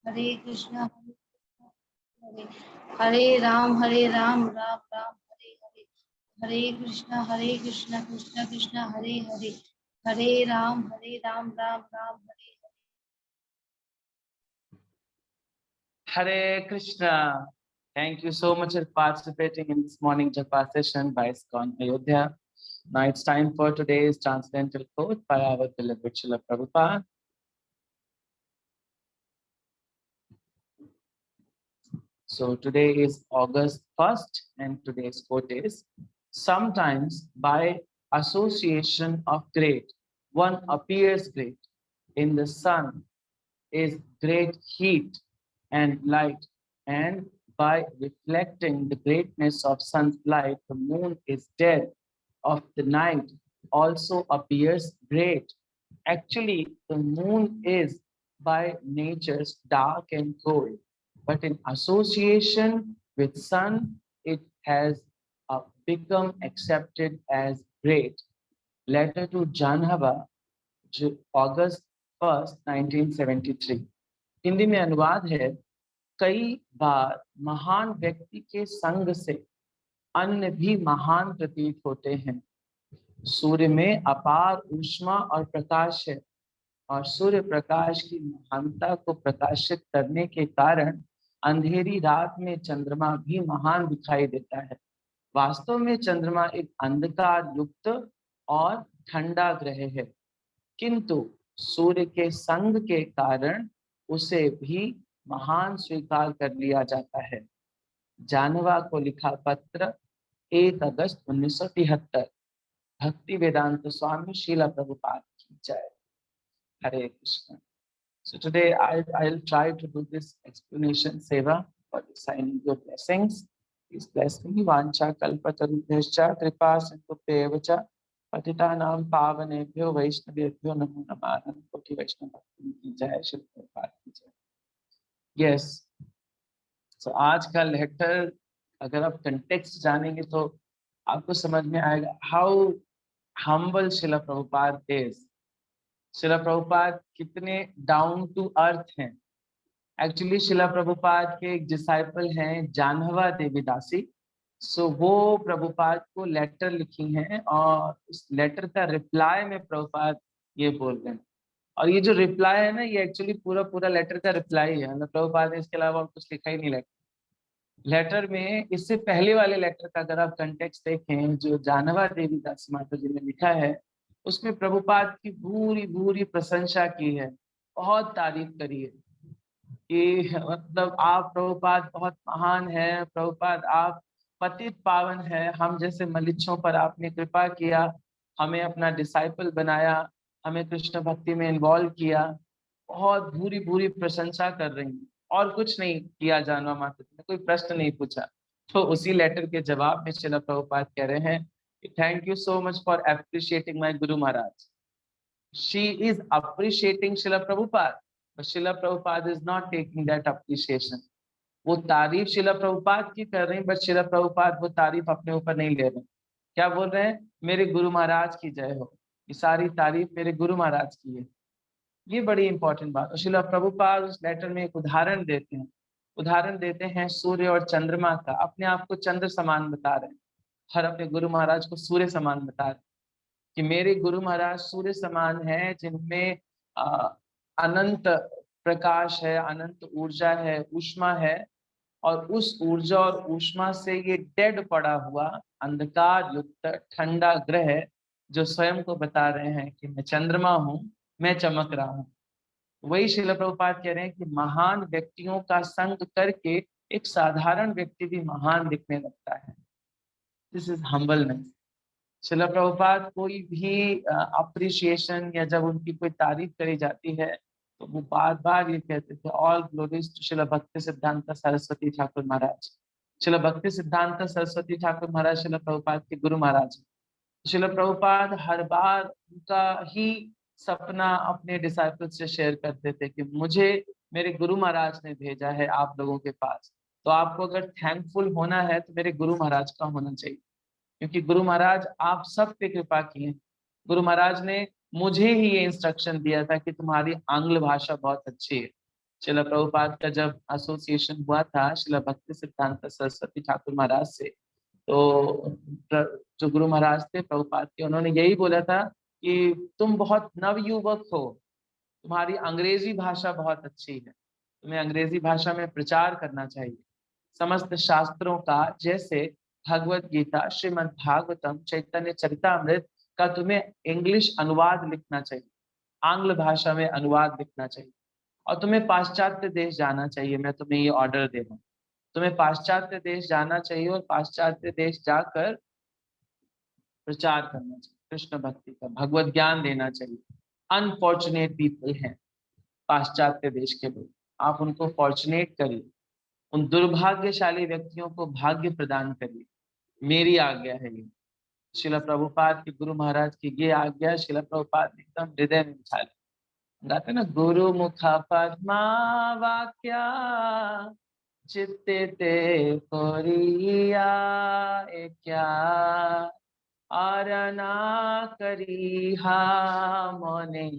Hare Krishna Hare Hare Ram Ram Ram Hare Hare. Hare Krishna Krishna Krishna Hare Hare. Hare Ram Ram Ram Hare Hare. Hare Krishna. Thank you so much for participating in this morning Japa session by ISKCON Ayodhya. Now it's time for today's transcendental quote by our beloved Srila Prabhupada. So today is August 1st and today's quote is, sometimes by association of great, one appears great. In the sun is great heat and light, and by reflecting the greatness of sun's light, the moon is dead of the night also appears great. Actually, the moon is by nature's dark and cold, but in association with sun, it has become accepted as great. Letter to Janhava, August 1st, 1973. Hindi में अनुवाद है, कई बार महान व्यक्ति के संग से अन्य भी महान प्रतीत होते हैं। सूर्य में अपार ऊष्मा और प्रकाश है, और सूर्य प्रकाश की महानता को प्रकाशित करने के कारण अंधेरी रात में चंद्रमा भी महान दिखाई देता है। वास्तव में चंद्रमा एक अंधकार युक्त और ठंडा ग्रह है, किंतु सूर्य के संग के कारण उसे भी महान स्वीकार कर लिया जाता है। जानवा को लिखा पत्र 1 अगस्त 1973। भक्ति वेदांत स्वामी श्रीला प्रभुपाद की जय। Hare Krishna. So today I'll try to do this explanation seva for signing your blessings. Please bless me. Vancha kalpatarubhyascha kripa sindhubheva cha patitanam pavanebhyo vaishnavebhyo namo namaha। कोटि वैष्णव भक्तों की जय, श्री प्रभुपाद की जय। Yes. So आज का लेटर अगर आप कंटेक्स्ट जानेंगे तो आपको समझ में आएगा how humble Srila Prabhupada is। Srila Prabhupada कितने डाउन टू अर्थ हैं। एक्चुअली श्रीला प्रभुपाद के एक डिसाइपल हैं जानवा देवी दासी। सो वो प्रभुपाद को लेटर लिखी हैं और उस लेटर का रिप्लाई में प्रभुपाद ये बोल रहे हैं। और ये जो रिप्लाई है ना, ये एक्चुअली पूरा लेटर का रिप्लाई है। मतलब प्रभुपाद ने इसके अलावा कुछ लिखा ही नहीं लेटर में। इससे पहले वाले लेटर का अगर आप कंटेक्स्ट देखें जो जानवा देवी दासी माता जी ने लिखा है, उसमें प्रभुपाद की पूरी प्रशंसा की है, बहुत तारीफ करी है कि मतलब आप प्रभुपाद बहुत महान है, प्रभुपाद आप पतित पावन है, हम जैसे मलिच्छों पर आपने कृपा किया, हमें अपना डिसाइपल बनाया, हमें कृष्ण भक्ति में इन्वॉल्व किया। बहुत पूरी प्रशंसा कर रही है और कुछ नहीं किया जानवा माता जी ने, कोई प्रश्न नहीं पूछा। तो उसी लेटर के जवाब में श्रीला प्रभुपाद कह रहे हैं, thank you so much for appreciating my guru Maharaj. She is appreciating Srila Prabhupada, but Srila Prabhupada is not taking that appreciation। वो तारीफ श्रीला प्रभुपाद की कर रहे हैं, बट श्रीला प्रभुपाद वो तारीफ अपने ऊपर नहीं ले रहे। क्या बोल रहे हैं? मेरे गुरु महाराज की जय हो, ये सारी तारीफ मेरे गुरु महाराज की है। ये बड़ी इंपॉर्टेंट बात। और श्रीला प्रभुपाद उस लेटर में एक उदाहरण देते हैं सूर्य और चंद्रमा का। अपने आप को चंद्र समान बता रहे हैं, हर अपने गुरु महाराज को सूर्य समान बता रहे हैं कि मेरे गुरु महाराज सूर्य समान है, जिनमें अनंत प्रकाश है, अनंत ऊर्जा है, ऊष्मा है। और उस ऊर्जा और ऊष्मा से ये डेड पड़ा हुआ अंधकार युक्त ठंडा ग्रह जो स्वयं को बता रहे हैं कि मैं चंद्रमा हूँ, मैं चमक रहा हूँ। वही श्रील प्रभुपाद कह रहे हैं कि महान व्यक्तियों का संग करके एक साधारण व्यक्ति भी महान दिखने लगता है। This is humbleness. Srila Prabhupada कोई भी अप्रिशिएशन या जब उनकी कोई तारीफ करी जाती है तो वो बार ये कहते थे, ऑल ग्लोरीज टू श्रील भक्ति सिद्धांत सरस्वती ठाकुर महाराज। श्रील भक्ति सिद्धांत सरस्वती ठाकुर महाराज श्रील प्रभुपाद के गुरु महाराज। श्रील प्रभुपाद हर बार उनका ही सपना अपने डिसाइपल से शेयर करते थे कि मुझे मेरे गुरु महाराज ने भेजा है आप लोगों के पास। तो आपको अगर थैंकफुल होना है तो मेरे गुरु महाराज का होना चाहिए, क्योंकि गुरु महाराज आप सब पे कृपा किए। गुरु महाराज ने मुझे ही ये इंस्ट्रक्शन दिया था कि तुम्हारी आंग्ल भाषा बहुत अच्छी है, श्रील प्रभुपाद का जब एसोसिएशन हुआ था श्रील भक्ति सिद्धांत सरस्वती ठाकुर महाराज से, तो जो गुरु महाराज थे प्रभुपाद के, उन्होंने यही बोला था कि तुम बहुत नवयुवक हो, तुम्हारी अंग्रेजी भाषा बहुत अच्छी है, तुम्हें अंग्रेजी भाषा में प्रचार करना चाहिए। समस्त शास्त्रों का जैसे भगवत गीता, श्रीमद् भागवतम, चैतन्य चरितामृत का तुम्हें इंग्लिश अनुवाद लिखना चाहिए, आंग्ल भाषा में अनुवाद लिखना चाहिए, और तुम्हें पाश्चात्य देश जाना चाहिए। मैं तुम्हें ये ऑर्डर दे रहा हूँ, तुम्हें पाश्चात्य देश जाना चाहिए और पाश्चात्य देश जाकर प्रचार करना चाहिए, कृष्ण भक्ति का भगवत ज्ञान देना चाहिए। अनफॉर्चुनेट पीपल हैं पाश्चात्य देश के लोग, आप उनको फॉर्चुनेट करिए, उन दुर्भाग्यशाली व्यक्तियों को भाग्य प्रदान करिए। मेरी आज्ञा है ये, शिला प्रभुपाद की, गुरु महाराज की ये आज्ञा शिला प्रभुपाद ने एकदम हृदय में बिठा ली। गाते ना, गुरु मुखा पद्मा वाक्या चित्ते ते कोरिया क्या आरना करिहा मोने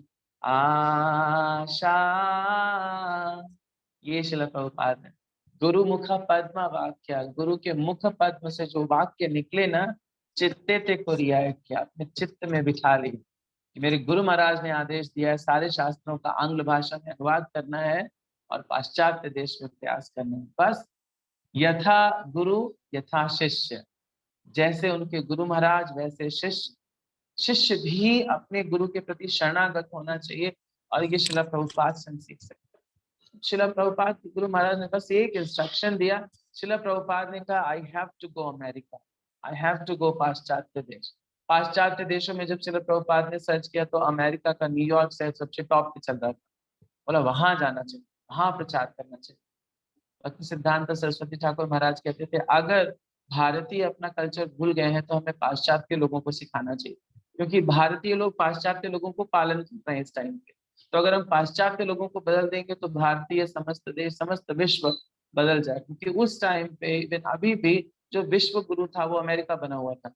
आशा। ये शिला प्रभुपाद है। गुरु मुख पद्म वाक्य, गुरु के मुख पद्म से जो वाक्य निकले ना, चित्ते ते कोरिया क्या, अपने चित्त में बिठा ली। मेरे गुरु महाराज ने आदेश दिया है सारे शास्त्रों का आंग्ल भाषा में अनुवाद करना है और पाश्चात्य देश में प्रयास करना है। बस यथा गुरु यथा शिष्य, जैसे उनके गुरु महाराज वैसे शिष्य, शिष्य भी अपने गुरु के प्रति शरणागत होना चाहिए, और ये शिला प्रभुपाद से हम सीख सकते हैं। शिला प्रभुपाद के गुरु महाराज ने बस एक इंस्ट्रक्शन दिया। शिला प्रभुपाद ने कहा, I have to go America, I have to go पाश्चात्य देश। पाश्चात्य देशों में जब शिला प्रभुपाद ने सर्च किया तो अमेरिका का न्यूयॉर्क शहर सबसे टॉप पे चल रहा था। बोला वहां जाना चाहिए, वहां प्रचार करना चाहिए। भक्ति सिद्धांत सरस्वती ठाकुर महाराज कहते थे, अगर भारतीय अपना कल्चर भूल गए हैं तो हमें पाश्चात्य लोगों को सिखाना चाहिए, क्योंकि भारतीय लोग पाश्चात्य लोगों को पालन कर रहे हैं इस टाइम पे। तो अगर हम पाश्चात्य लोगों को बदल देंगे तो भारतीय समस्त देश, समस्त विश्व बदल जाए, क्योंकि उस टाइम पे अभी भी जो विश्व गुरु था वो अमेरिका बना हुआ था,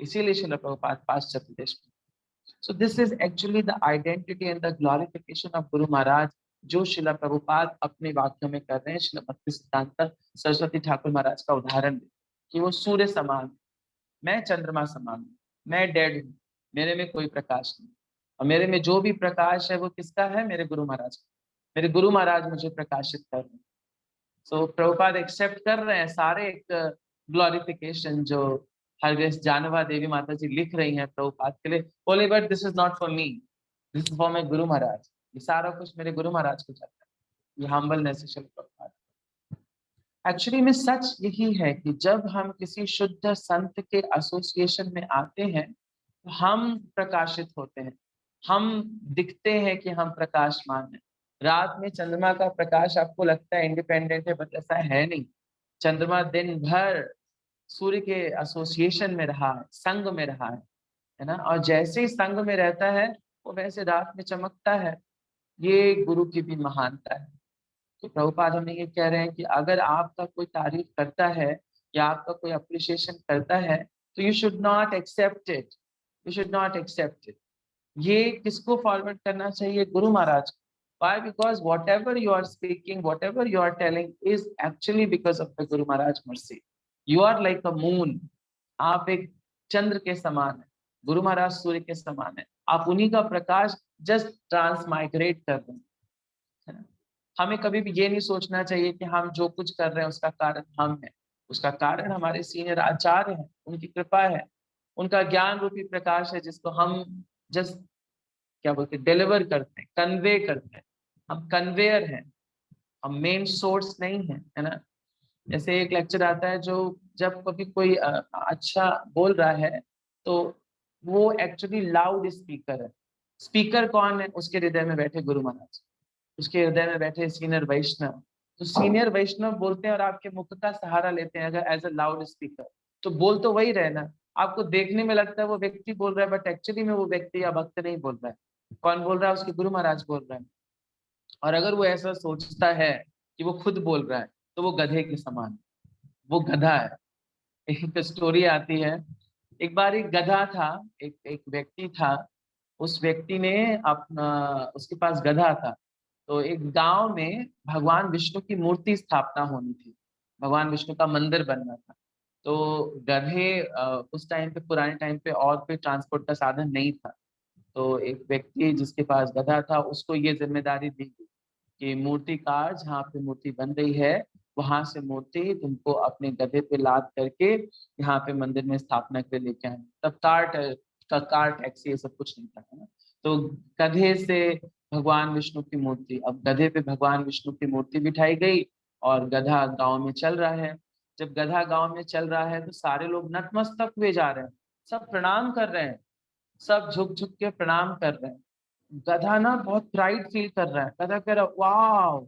इसीलिए श्रील प्रभुपाद पाश्चात्य देश में। So this is actually the identity and the glorification of Guru Maharaj, जो शिला प्रभुपाद अपने वाक्यों में कर रहे हैं। श्रील भक्ति सिद्धांत सरस्वती ठाकुर महाराज का उदाहरण कि वो सूर्य समान, मैं चंद्रमा समान हूँ, मैं डेड हूँ, मेरे में कोई प्रकाश नहीं, और मेरे में जो भी प्रकाश है वो किसका है? मेरे गुरु महाराज का। मेरे गुरु महाराज मुझे प्रकाशित कर रहे हैं। सो प्रभुपाद एक्सेप्ट कर रहे हैं सारे एक ग्लोरिफिकेशन जो हरग्रेस जानवा देवी माता जी लिख रही हैं प्रभुपाद के लिए। बोले but this is not for me, this is for my guru महाराज। ये सारा कुछ मेरे गुरु महाराज को जाता है। ये हम्बलनेस है श्रील प्रभुपाद। एक्चुअली में सच यही है कि जब हम किसी शुद्ध संत के एसोसिएशन में आते हैं तो हम प्रकाशित होते हैं, हम दिखते हैं कि हम प्रकाशमान हैं। रात में चंद्रमा का प्रकाश आपको लगता है इंडिपेंडेंट है, बट ऐसा है नहीं। चंद्रमा दिन भर सूर्य के एसोसिएशन में रहा है, संग में रहा है ना, और जैसे ही संग में रहता है वो वैसे रात में चमकता है। ये गुरु की भी महानता है। तो प्रभुपाद हमें ये कह रहे हैं कि अगर आपका कोई तारीफ करता है या आपका कोई अप्रिशिएशन करता है तो you should not accept it, you should not accept it. ये किसको फॉरवर्ड करना चाहिए? गुरु महाराज को। Why? Because whatever you are speaking, whatever you are telling is actually because of the Guru Maharaj mercy. You are like a moon. आप एक चंद्र के समान है, गुरु महाराज सूर्य के समान है। आप उन्हीं का प्रकाश जस्ट ट्रांसमाइग्रेट कर दें, है ना। हमें कभी भी ये नहीं सोचना चाहिए कि हम जो कुछ कर रहे हैं उसका कारण हम हैं। उसका कारण हमारे सीनियर आचार्य हैं, उनकी कृपा है, उनका ज्ञान रूपी प्रकाश है जिसको हम जस्ट क्या बोलते हैं, डिलीवर करते हैं, कन्वे करते हैं। हम कन्वेयर हैं, हम मेन सोर्स नहीं है, है ना। जैसे एक लेक्चर आता है जो जब कभी कोई अच्छा बोल रहा है तो वो एक्चुअली लाउड स्पीकर है। स्पीकर कौन है? उसके हृदय में बैठे गुरु महाराज, उसके हृदय में बैठे सीनियर वैष्णव। तो सीनियर वैष्णव बोलते हैं और आपके मुख का सहारा लेते हैं अगर एज अ लाउड स्पीकर, तो बोल तो वही रहे ना। आपको देखने में लगता है वो व्यक्ति बोल रहा है, बट एक्चुअली में वो व्यक्ति या भक्त नहीं बोल रहा है। कौन बोल रहा है? उसके गुरु महाराज बोल रहे हैं। और अगर वो ऐसा सोचता है कि वो खुद बोल रहा है तो वो गधे के समान, वो गधा है। एक स्टोरी आती है, एक बार एक गधा था, एक व्यक्ति था। उस व्यक्ति ने अपना, उसके पास गधा था, तो एक गांव में भगवान विष्णु की मूर्ति स्थापना होनी थी, भगवान विष्णु का मंदिर बनना था। तो गधे उस टाइम पे, पुराने टाइम पे और कोई ट्रांसपोर्ट का साधन नहीं था। तो एक व्यक्ति जिसके पास गधा था, उसको ये जिम्मेदारी दी गई कि मूर्तिकार जहाँ पे मूर्ति बन रही है, वहां से मूर्ति तुमको अपने गधे पे लाद करके यहाँ पे मंदिर में स्थापना के लिए लेके आना। तब कार टैक्सी ये सब कुछ नहीं था, है ना। तो गधे से भगवान विष्णु की मूर्ति, अब गधे पे भगवान विष्णु की मूर्ति बिठाई गई और गधा गांव में चल रहा है। जब गधा गांव में चल रहा है तो सारे लोग नतमस्तक हुए जा रहे हैं, सब प्रणाम कर रहे हैं, सब झुक झुक के प्रणाम कर रहे हैं। गधा ना बहुत प्राइड फील कर रहा है, गधा कह रहा, wow,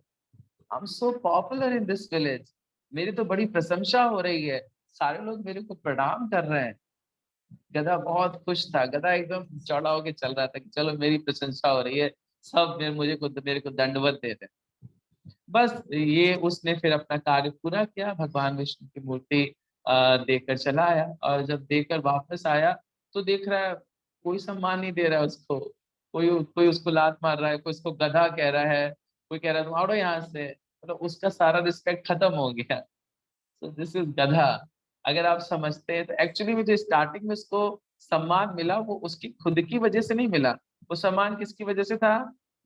I am so popular in this village, मेरी तो बड़ी प्रशंसा हो रही है, सारे लोग मेरे को प्रणाम कर रहे हैं। गधा बहुत खुश था, गधा एकदम चौड़ा होके चल रहा था कि चलो मेरी प्रशंसा हो रही है, सब मेरे को दंडवत दे रहे। बस ये उसने फिर अपना कार्य पूरा किया, भगवान विष्णु की मूर्ति देकर चला आया, और जब देकर वापस आया तो देख रहा है कोई सम्मान नहीं दे रहा है उसको, कोई उसको लात मार रहा है, कोई उसको गधा कह रहा है, कोई कह रहा है तुम आओ यहाँ से, मतलब उसका सारा रिस्पेक्ट खत्म हो गया। सो दिस इज गधा। अगर आप समझते हैं तो एक्चुअली में जो स्टार्टिंग में उसको सम्मान मिला वो उसकी खुद की वजह से नहीं मिला, वो सम्मान किसकी वजह से था?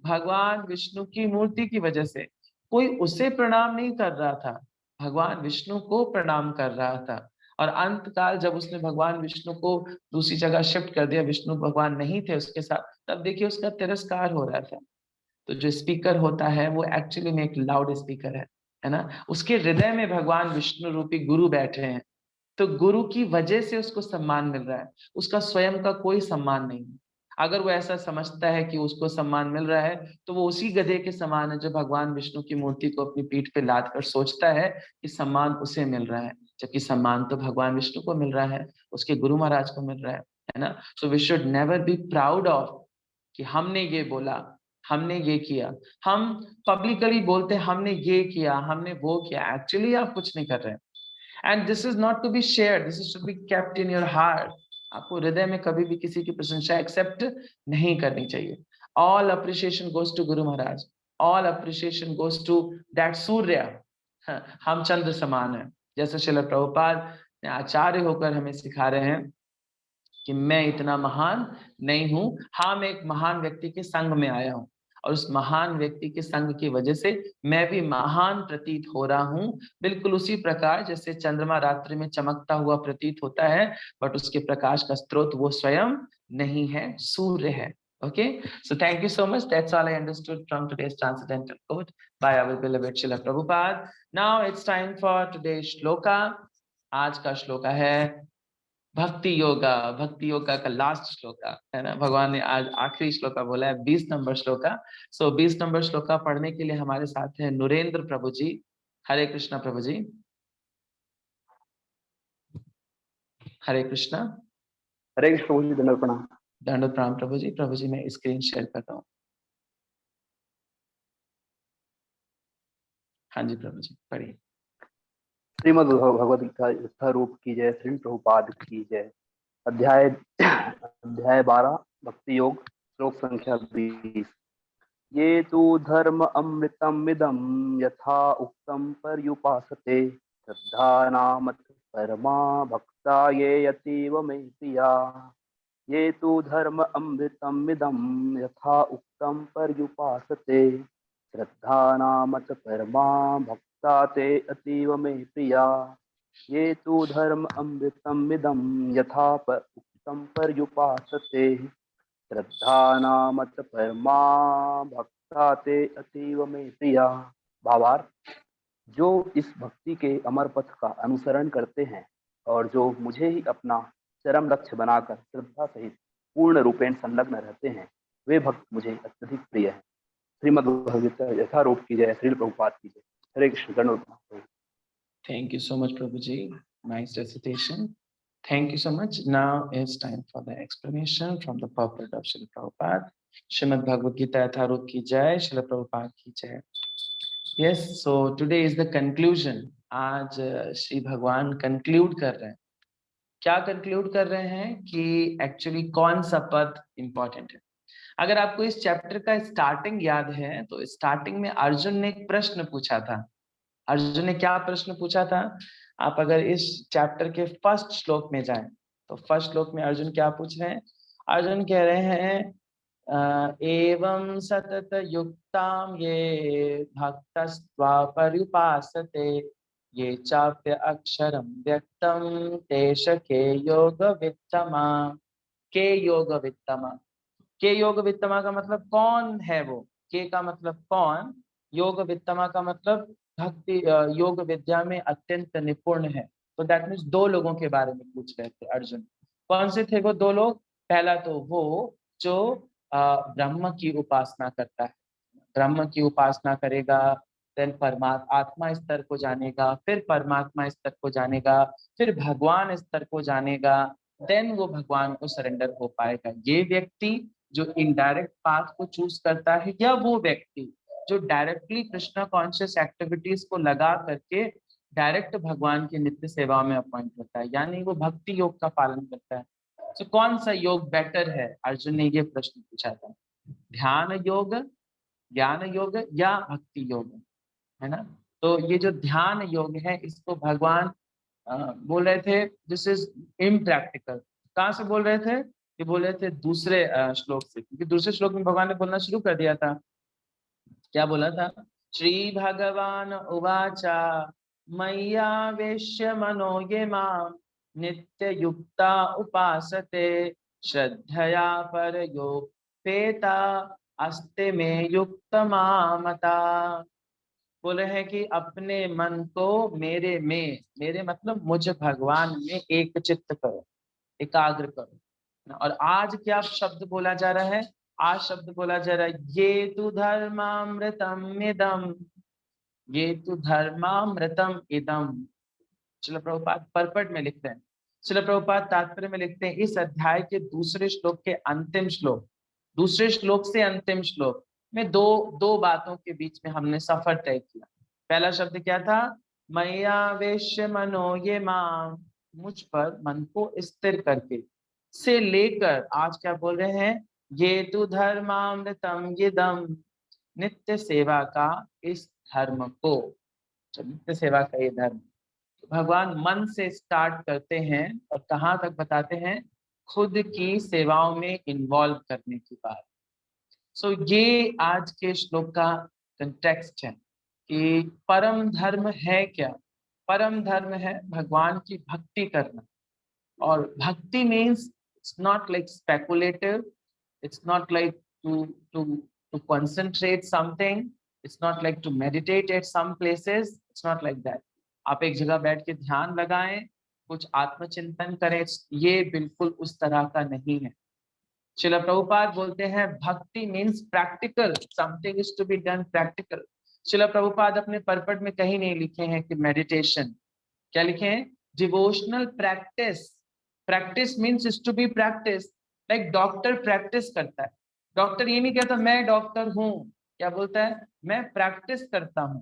भगवान विष्णु की मूर्ति की वजह से। कोई उसे प्रणाम नहीं कर रहा था, भगवान विष्णु को प्रणाम कर रहा था। और अंत काल जब उसने भगवान विष्णु को दूसरी जगह शिफ्ट कर दिया, विष्णु भगवान नहीं थे उसके साथ, तब देखिए उसका तिरस्कार हो रहा था। तो जो स्पीकर होता है वो एक्चुअली में एक लाउड स्पीकर है ना। उसके हृदय में भगवान विष्णु रूपी गुरु बैठे हैं, तो गुरु की वजह से उसको सम्मान मिल रहा है, उसका स्वयं का कोई सम्मान नहीं। अगर वो ऐसा समझता है कि उसको सम्मान मिल रहा है, तो वो उसी गधे के समान है जो भगवान विष्णु की मूर्ति को अपनी पीठ पे लाद कर सोचता है कि सम्मान उसे मिल रहा है, जबकि सम्मान तो भगवान विष्णु को मिल रहा है, उसके गुरु महाराज को मिल रहा है ना। So we should never be proud of कि हमने ये बोला, हमने ये किया। हम पब्लिकली बोलते हैं हमने ये किया, हमने वो किया, एक्चुअली आप कुछ नहीं कर रहे हैं। And this is not to be share, this is to be kept in your heart. आपको हृदय में कभी भी किसी की प्रशंसा एक्सेप्ट नहीं करनी चाहिए। All appreciation goes to guru Maharaj, all appreciation goes to that Surya. हम चंद्र समान है, जैसे श्रील प्रभुपाद आचार्य होकर हमें सिखा रहे हैं कि मैं इतना महान नहीं हूं, हाँ मैं एक महान व्यक्ति के संग में आया हूं, और उस महान व्यक्ति के संग की वजह से मैं भी महान प्रतीत हो रहा हूं। बिल्कुल उसी प्रकार जैसे चंद्रमा रात्रि में चमकता हुआ प्रतीत होता है, बट उसके प्रकाश का स्रोत वो स्वयं नहीं है, सूर्य है। Okay, so thank you so much. That's all I understood from today's transcendental quote by our beloved Srila Prabhupada. Now it's time for today's shloka. आज का श्लोका है भक्ति योगा का लास्ट श्लोका है ना। भगवान ने आज आखिरी श्लोका बोला है, 20 नंबर श्लोका। सो 20 नंबर श्लोका पढ़ने के लिए हमारे साथ है नरेंद्र प्रभु जी। हरे कृष्णा प्रभु जी, हरे कृष्णा। हरे कृष्ण प्रभु जी, दंडवत प्रणाम। दंडवत प्रणाम प्रभु जी। प्रभु जी मैं स्क्रीन शेयर कर रहा हूँ। हाँ जी प्रभु जी पढ़िए। श्रीमद् भगवद गीता यथा रूप की जय, श्री प्रभुपाद की जय। अध्याय 12 भक्ति योग, श्लोक संख्या 20। ये तु धर्म अमृतम इदम यथा उक्तम पर्युपासते, श्रद्धा नामत परमा भक्ता ये यतीव मे प्रिया। ये तु धर्म अमृतम इदम यथा उक्तम पर्युपासते, श्रद्धा नामत परमा भक्ता ते अतीव मे प्रिया। ये तु धर्म अमृतम इदम यथा उक्तम पर्युपासते, श्रद्धा नामत परमा भक्ता ते अतीव मे प्रिया। भावार्थ, जो इस भक्ति के अमर पथ का अनुसरण करते हैं और जो मुझे ही अपना चरम लक्ष्य बनाकर श्रद्धा सहित पूर्ण रूपेण संलग्न रहते हैं, वे भक्त मुझे अत्यधिक प्रिय हैं। श्रीमद् भगवद गीता यथारूप की जय, श्रील प्रभुपाद की जय। हरे कृष्ण। दंडवत। Thank you so much Prabhuji. Nice recitation. Thank you so much. Now it's time for the explanation from the purport of Srila Prabhupada. Srimad Bhagavad Gita Yatharut ki jai, Srila Prabhupada ki jai. Yes, so today is the conclusion. आज श्री भगवान conclude कर रहे हैं। क्या conclude कर रहे हैं कि actually कौन सा पद important है। अगर आपको इस चैप्टर का स्टार्टिंग याद है तो स्टार्टिंग में अर्जुन ने एक प्रश्न पूछा था। अर्जुन ने क्या प्रश्न पूछा था? आप अगर इस चैप्टर के फर्स्ट श्लोक में जाएं तो फर्स्ट श्लोक में अर्जुन क्या पूछ रहे हैं? अर्जुन कह रहे हैं एवं सतत युक्ताम ये भक्तस्त्वा पर्युपासते ये चाप्य अक्षरम व्यक्तम तेष के योग वित्तमा। के योग वित्तमा, के योग वित्तमा का मतलब कौन है वो? के का मतलब कौन, योग वित्तमा का मतलब भक्ति योग विद्या में अत्यंत निपुण है। तो दैट मीन्स दो लोगों के बारे में पूछ रहे थे अर्जुन। कौन से थे वो दो लोग? पहला तो वो जो ब्रह्म की उपासना करता है, ब्रह्म की उपासना करेगा, देन परमात्मा आत्मा स्तर को जानेगा, फिर परमात्मा स्तर को जानेगा, फिर भगवान स्तर को जानेगा, देन वो भगवान को सरेंडर हो पाएगा। ये व्यक्ति जो इनडायरेक्ट पाथ को चूज करता है, या वो व्यक्ति जो डायरेक्टली कृष्णा कॉन्शियस एक्टिविटीज को लगा करके डायरेक्ट भगवान की नित्य सेवा में अपॉइंट होता है, यानी वो भक्ति योग का पालन करता है। तो कौन सा योग बेटर है? अर्जुन ने ये प्रश्न पूछा था। ध्यान योग, ज्ञान योग या भक्ति योग, है ना? तो ये जो ध्यान योग है इसको भगवान बोल रहे थे दिस इज इम्प्रैक्टिकल। कहाँ से बोल रहे थे? ये बोल रहे थे दूसरे श्लोक से, क्योंकि दूसरे श्लोक में भगवान ने बोलना शुरू कर दिया था। क्या बोला था? श्री भगवान उवाचा मय्यावेश्य मनो ये माम नित्य युक्ता उपासते श्रद्धया परयोपेता अस्ते में युक्त मामता। बोल रहे हैं कि अपने मन को मेरे में, मेरे मतलब मुझ भगवान में एक चित्त करो, एकाग्र करो। और आज क्या शब्द बोला जा रहा है? आज शब्द बोला जा रहा है ये तु धर्मामृतम इदम, ये तु धर्मामृतम इदम। शिल प्रभुपाद परपट में लिखते हैं, शिल प्रभुपाद तात्पर्य में लिखते हैं इस अध्याय के दूसरे श्लोक के अंतिम श्लोक, दूसरे श्लोक से अंतिम श्लोक में दो बातों के बीच में हमने सफर तय किया। पहला शब्द क्या था? मय्यावेश्य मनो ये माम, मुझ पर मन को स्थिर करके, से लेकर आज क्या बोल रहे हैं? ये तु धर्मामृतम इदम, नित्य सेवा का इस धर्म को, नित्य सेवा का ये धर्म। भगवान मन से स्टार्ट करते हैं और कहाँ तक बताते हैं? खुद की सेवाओं में इन्वॉल्व करने की बात। सो ये आज के श्लोक का कंटेक्स्ट है कि परम धर्म है क्या? परम धर्म है भगवान की भक्ति करना। और भक्ति means it's not like speculative, it's not like to concentrate something, it's not like to meditate at some places, it's not like that। आप एक जगह बैठ के ध्यान लगाएं, कुछ आत्मचिंतन करें, ये बिल्कुल उस तरह का नहीं है। श्रील प्रभुपाद बोलते हैं bhakti means practical, something is to be done practical. Shrila Prabhupada अपने परपट में कहीं नहीं लिखे हैं कि मेडिटेशन, क्या लिखे हैं? Devotional practice. Practice means is to be practice, like doctor practice करता है। डॉक्टर ये नहीं कहता मैं डॉक्टर हूं, क्या बोलता है? मैं प्रैक्टिस करता हूं।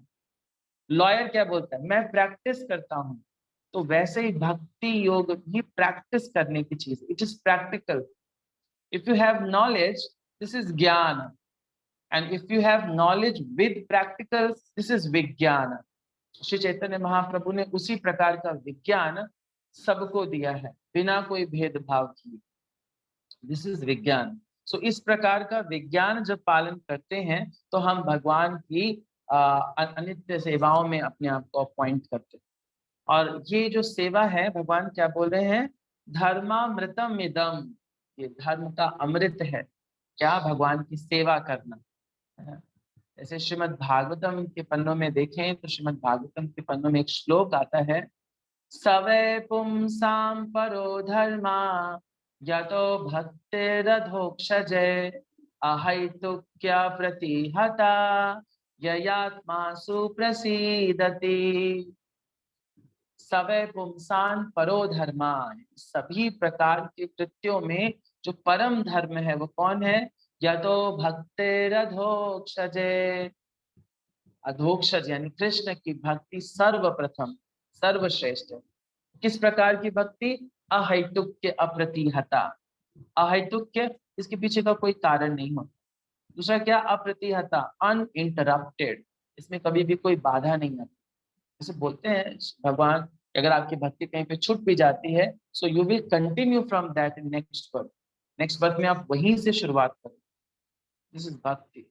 लॉयर क्या बोलता है? मैं प्रैक्टिस करता हूं। तो वैसे ही भक्ति योग भी प्रैक्टिस करने की चीज, it is practical. If you have knowledge, this is gyan, and if you have knowledge with practical, this is vigyan. Shri Chaitanya Mahaprabhu ने उसी प्रकार का विज्ञान सबको दिया है, बिना कोई भेदभाव किए। दिस इज विज्ञान। सो इस प्रकार का विज्ञान जब पालन करते हैं तो हम भगवान की अनित्य सेवाओं में अपने आप को अपॉइंट करते हैं। और ये जो सेवा है, भगवान क्या बोल रहे हैं? धर्मामृतम इदम, ये धर्म का अमृत है। क्या? भगवान की सेवा करना। जैसे श्रीमद् भागवतम के पन्नों में देखें तो श्रीमद् भागवतम के पन्नों में एक श्लोक आता है, सवै पुंसां परो धर्मा यतो भक्तिरधोक्षजे अहैतुक्या प्रतिहता ययात्मासु प्रसीदति। सवै पुंसां परो धर्मा, सभी प्रकार के कृत्यों में जो परम धर्म है वो कौन है? यतो भक्तिरधोक्षजे, अधोक्षज यानी कृष्ण की भक्ति सर्वप्रथम सर्वश्रेष्ठ है। किस प्रकार की भक्ति? अहैतुक्य अप्रतिहता। अहैतुक्य इसके पीछे का कोई कारण नहीं होता। दूसरा क्या, अप्रतिहता, अनइंटरप्टेड, इसमें कभी भी कोई बाधा नहीं आती। जैसे बोलते हैं भगवान, अगर आपकी भक्ति कहीं पे छूट भी जाती है, so you will continue from that in next birth. Next birth में आप वहीं से शुरुआत करें। दिस इज भक्ति।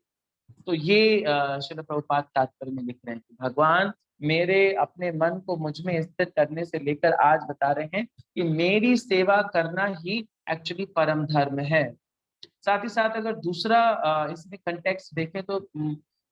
तो ये श्रील प्रभुपाद तात्पर्य में लिख रहे हैं कि भगवान मेरे अपने मन को मुझ में स्थिर करने से लेकर आज बता रहे हैं कि मेरी सेवा करना ही एक्चुअली परम धर्म है। साथ ही साथ अगर दूसरा इसमें कंटेक्स्ट देखें तो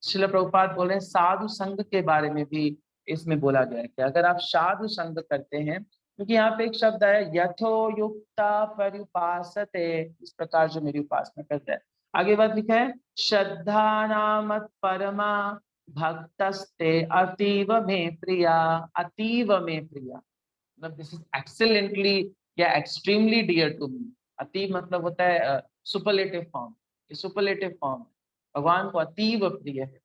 श्रील प्रभुपाद बोल रहे हैं साधु संघ के बारे में भी इसमें बोला गया है कि अगर आप साधु संघ करते हैं, क्योंकि यहाँ पे एक शब्द है यथो युक्ता पर्युपासते, इस प्रकार जो मेरी उपासना करता है। आगे बात लिखा है श्रद्धा नाम परमा भक्तस्ते अतीव में प्रिया, अतीव में प्रिया, मतलब दिस इज एक्सीलेंटली या एक्सट्रीमली डियर टू मी। अतीव मतलब होता है सुपरलेटिव फॉर्म, ये सुपरलेटिव फॉर्म भगवान को अतीव प्रिय है।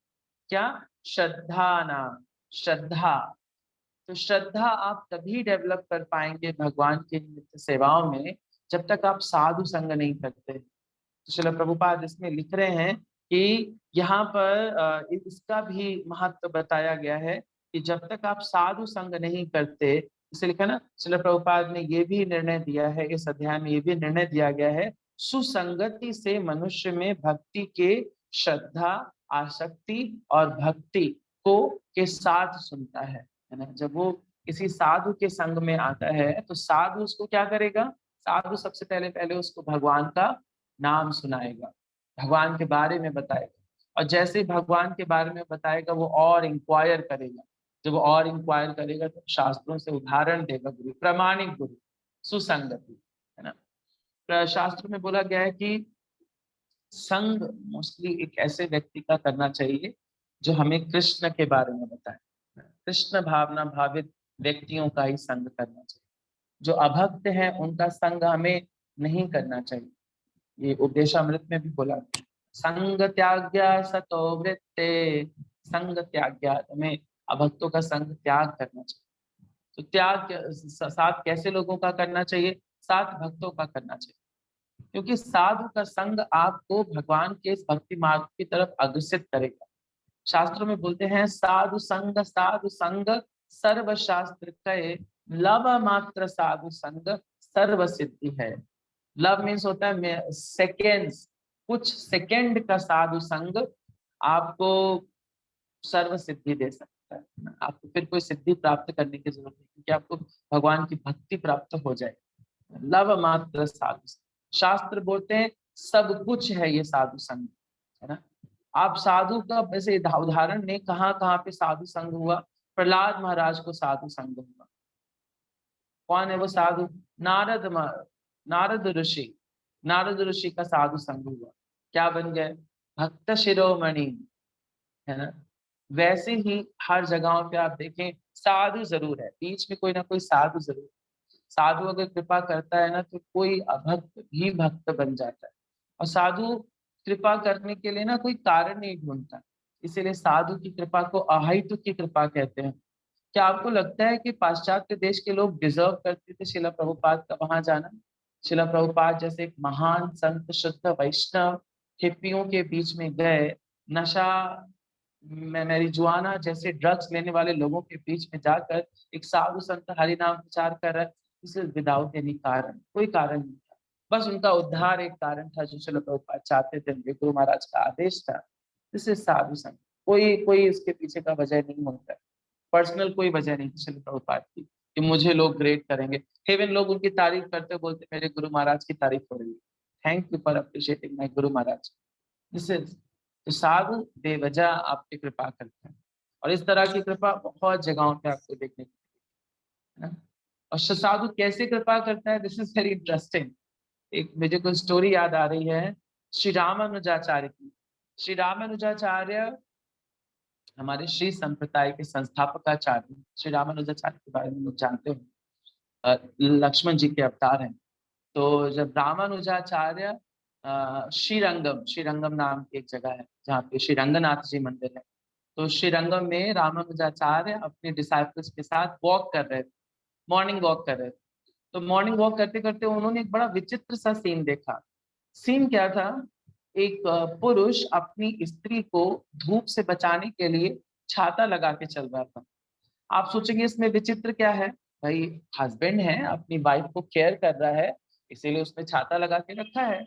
क्या, श्रद्धा नाम, श्रद्धा। तो श्रद्धा आप तभी डेवलप कर पाएंगे भगवान की नित्य सेवाओं में जब तक आप साधु संग नहीं करते। तो श्रील प्रभुपाद इसमें लिख रहे हैं कि यहाँ पर इसका भी महत्व बताया गया है कि जब तक आप साधु संग नहीं करते, इसे लिखा ना श्रील प्रभुपाद ने ये भी निर्णय दिया है, इस अध्याय में ये भी निर्णय दिया गया है, सुसंगति से मनुष्य में भक्ति के श्रद्धा, आसक्ति और भक्ति को के साथ सुनता है ना। जब वो किसी साधु के संग में आता है तो साधु उसको क्या करेगा, साधु सबसे पहले उसको भगवान का नाम सुनाएगा, भगवान के बारे में बताएगा, और जैसे ही भगवान के बारे में बताएगा वो और इंक्वायर करेगा। जब वो और इंक्वायर करेगा तो शास्त्रों से उदाहरण देगा गुरु, प्रामाणिक गुरु, सुसंगति, है ना। तो शास्त्र में बोला गया है कि संग मोस्टली एक ऐसे व्यक्ति का करना चाहिए जो हमें कृष्ण के बारे में बताए। कृष्ण भावना भावित व्यक्तियों का ही संग करना चाहिए। जो अभक्त हैं उनका संग हमें नहीं करना चाहिए। ये उपदेशामृत में भी बोला, संग त्याग्य सतो वृत्ते, संग त्याग्य, हमें अभक्तों का संग त्याग करना चाहिए। तो त्याग साथ कैसे लोगों का करना चाहिए, साथ भक्तों का करना चाहिए, क्योंकि साधु का संग आपको भगवान के इस भक्ति मार्ग की तरफ अग्रसित करेगा। शास्त्रों में बोलते हैं साधु संग सर्व शास्त्र कहे, लव मात्र साधु संग सर्व सिद्धि है। लव मीन्स होता है सेकेंड्स, कुछ सेकंड का साधु संग आपको सर्व सिद्धि दे सकता है। आपको फिर कोई सिद्धि प्राप्त करने की जरूरत नहीं, क्योंकि आपको भगवान की भक्ति प्राप्त हो जाएगी। लव मात्र साधु संग, शास्त्र बोलते हैं सब कुछ है ये साधु संग, है ना। आप साधु का वैसे उदाहरण ने कहाँ कहाँ पे साधु संग हुआ, प्रहलाद महाराज को साधु संग हुआ। कौन है वो साधु, नारद ऋषि, नारद ऋषि का साधु संग हुआ, क्या बन गए, भक्त शिरोमणि, है ना। वैसे ही हर जगहों पे आप देखें साधु जरूर है, बीच में कोई ना कोई साधु जरूर। साधु अगर कृपा करता है ना तो कोई अभक्त भी भक्त बन जाता है, और साधु कृपा करने के लिए ना कोई कारण नहीं ढूंढता, इसीलिए साधु की कृपा को अहैतु की कृपा कहते हैं। क्या आपको लगता है कि पाश्चात्य देश के लोग डिजर्व करते थे शिला प्रभुपाद का वहां जाना? शिला प्रभुपाद जैसे एक महान संत, शुद्ध वैष्णव, हिप्पियों के बीच में गए, नशा मैरिजुआना जैसे ड्रग्स लेने वाले लोगों के बीच में जाकर एक साधु संत हरि नाम प्रचार कर रहे, इसे विदाउट एनी कारण, कोई कारण नहीं था, बस उनका उद्धार एक कारण था जो शिला प्रभुपाद चाहते थे, गुरु महाराज का आदेश था। इसे साधु संत, कोई कोई इसके पीछे का वजह नहीं होता है, पर्सनल कोई वजह नहीं थी शिला प्रभुपाद की कि मुझे लोग ग्रेट करेंगे। हेवन लोग उनकी तारीफ करते बोलते मेरे गुरु महाराज की तारीफ हो रही है, thank you for appreciating my guru Maharaj. This is, तो साधु बेवजह आपकी कृपा करते हैं, और इस तरह की कृपा बहुत जगहों पे आपको देखने को मिलेगी, है ना। और साधु कैसे कृपा करता है, दिस इज वेरी इंटरेस्टिंग। एक मुझे कोई स्टोरी याद आ रही है श्री रामानुजाचार्य की। श्री रामानुजाचार्य हमारे श्री संप्रदाय के संस्थापकाचार्य, श्री रामानुजाचार्य के बारे में लोग जानते हो, लक्ष्मण जी के अवतार हैं। तो जब रामानुजाचार्य श्रीरंगम नाम की एक जगह है जहाँ पे श्री रंगनाथ जी मंदिर है, तो श्रीरंगम में रामानुजाचार्य अपने डिसाइपल्स के साथ वॉक कर रहे थे, मॉर्निंग वॉक कर रहे थे। तो मॉर्निंग वॉक करते करते उन्होंने एक बड़ा विचित्र सा सीन देखा। सीन क्या था, एक पुरुष अपनी स्त्री को धूप से बचाने के लिए छाता लगा के चल रहा था। आप सोचेंगे इसमें विचित्र क्या है, भाई हस्बैंड है, अपनी वाइफ को केयर कर रहा है, इसीलिए उसने छाता लगा के रखा है।